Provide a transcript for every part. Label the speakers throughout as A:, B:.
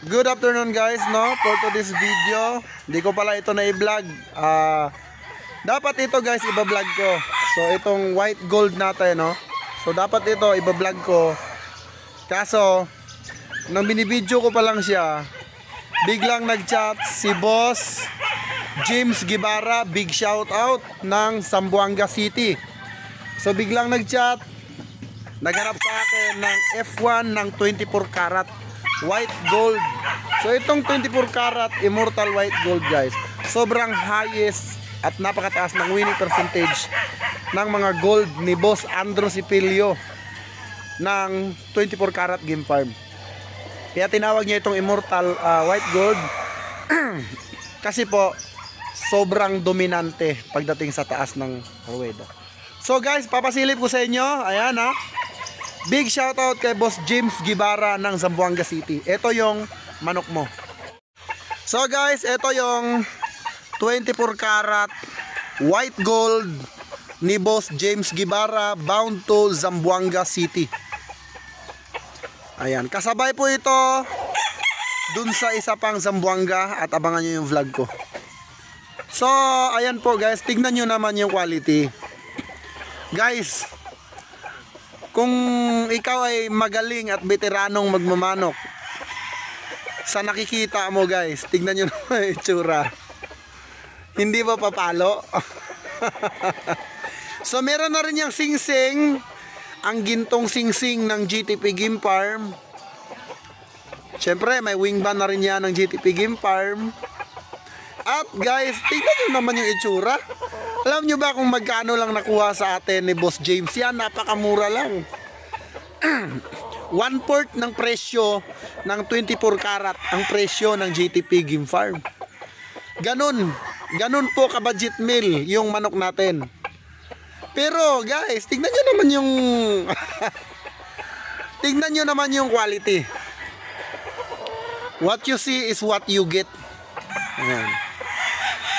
A: Good afternoon guys, no? For today's video, hindi ko pala ito na i-vlog. Dapat ito guys, iba-vlog ko. So itong white gold natin, no? So dapat ito iba-vlog ko. Kaso nang binibidyo ko pa lang siya, biglang nag-chat si Boss James Guevara, big shout out ng Zamboanga City. So biglang nag-chat, naghanap sa akin ng F1 ng 24 karat white gold. So itong 24 karat immortal white gold guys, sobrang highest at napakataas ng winning percentage ng mga gold ni Boss Andrew Sipilio ng 24 karat game farm. Kaya tinawag niya itong immortal white gold kasi po sobrang dominante pagdating sa taas ng ruweda. So guys, papasilip ko sa inyo, ayan ha. Big shoutout kay Boss James Guevara ng Zamboanga City. Ito yung manok mo. So guys, ito yung 24 karat white gold ni Boss James Guevara bound to Zamboanga City. Ayan, kasabay po ito dun sa isa pang Zamboanga at abangan nyo yung vlog ko. So, ayan po guys, tignan nyo naman yung quality. Guys, kung ikaw ay magaling at veteranong magmamanok, sa nakikita mo guys, tignan nyo naman yung itsura. Hindi ba papalo? So meron na rin yung singsing, ang gintong singsing ng GTP Game Farm. Siyempre may wingban na rin yan ng GTP Game Farm. At guys, tignan nyo naman yung itsura. Alam nyo ba kung magkano lang nakuha sa atin ni Boss James? Yan, napakamura lang. 1/4 ng presyo ng 24 karat ang presyo ng GTP Game Farm. Ganun po ka-budget meal yung manok natin. Pero guys, tignan nyo naman yung tignan nyo naman yung quality. What you see is what you get. Ayan.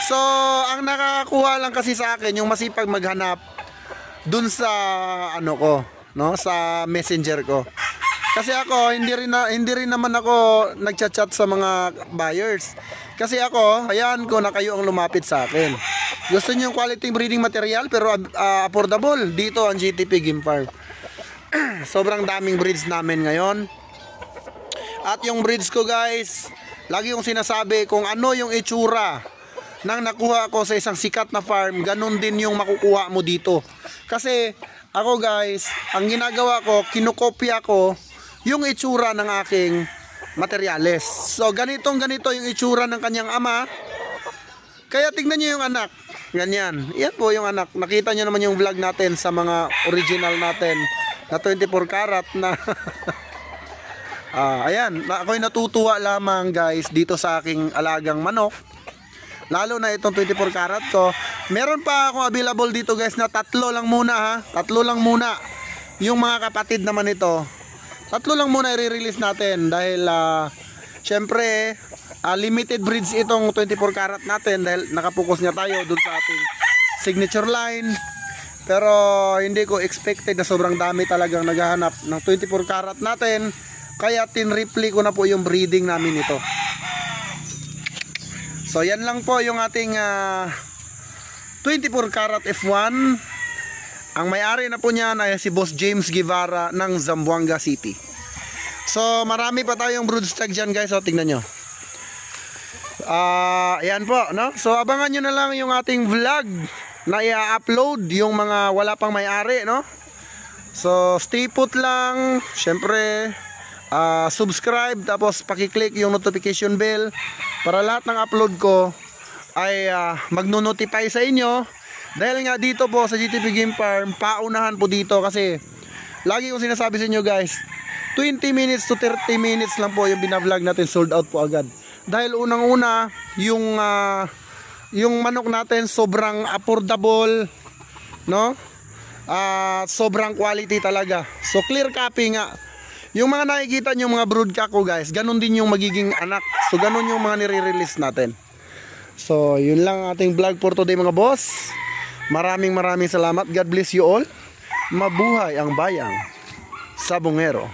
A: So, ang nakakakuha lang kasi sa akin yung masipag maghanap dun sa ano ko, no, sa messenger ko. Kasi ako hindi rin naman ako nagchat-chat sa mga buyers. Kasi ako, hayaan ko na kayo ang lumapit sa akin. Gusto niyo yung quality breeding material pero affordable, dito ang GTP Game Farm. Sobrang daming breeds namin ngayon. At yung breeds ko guys, lagi kong sinasabi kung ano yung itsura nang nakuha ko sa isang sikat na farm, ganun din yung makukuha mo dito. Kasi ako guys, ang ginagawa ko, kinokopya ko yung itsura ng aking materyales. So ganito yung itsura ng kanyang ama. Kaya tignan nyo yung anak. Ganyan. Yan po yung anak. Nakita nyo naman yung vlog natin sa mga original natin na 24 karat na ayan, ako'y natutuwa lamang guys dito sa aking alagang manok. Lalo na itong 24 karat ko. Meron pa akong available dito guys na 3 lang muna ha. 3 lang muna. Yung mga kapatid naman ito, 3 lang muna i-release natin. Dahil syempre limited breeds itong 24 karat natin. Dahil nakapokus niya tayo dun sa ating signature line. Pero hindi ko expected na sobrang dami talagang naghahanap ng 24 karat natin. Kaya tinripli ko na po yung breeding namin ito. So yan lang po yung ating 24 karat F1. Ang may-ari na po niyan ay si Boss James Guevara ng Zamboanga City. So marami pa tayong broodstag dyan guys. So tingnan nyo. Yan po, no? So abangan nyo na lang yung ating vlog na i-upload yung mga wala pang may-ari, no? So stay put lang. Syempre subscribe, tapos pakiclick yung notification bell para lahat ng upload ko ay magno-notify sa inyo. Dahil nga dito po sa GTP Game Farm, paunahan po dito kasi lagi kong sinasabi sa inyo guys, 20 minutes to 30 minutes lang po yung binavlog natin, sold out po agad. Dahil unang-una yung manok natin sobrang affordable, no? Sobrang quality talaga. So clear copy nga. Yung mga nakikita nyo mga broodcock ko guys, ganun din yung magiging anak. So ganun yung mga nire-release natin. So yun lang ating vlog for today mga boss. Maraming salamat. God bless you all. Mabuhay ang bayang Sabongero.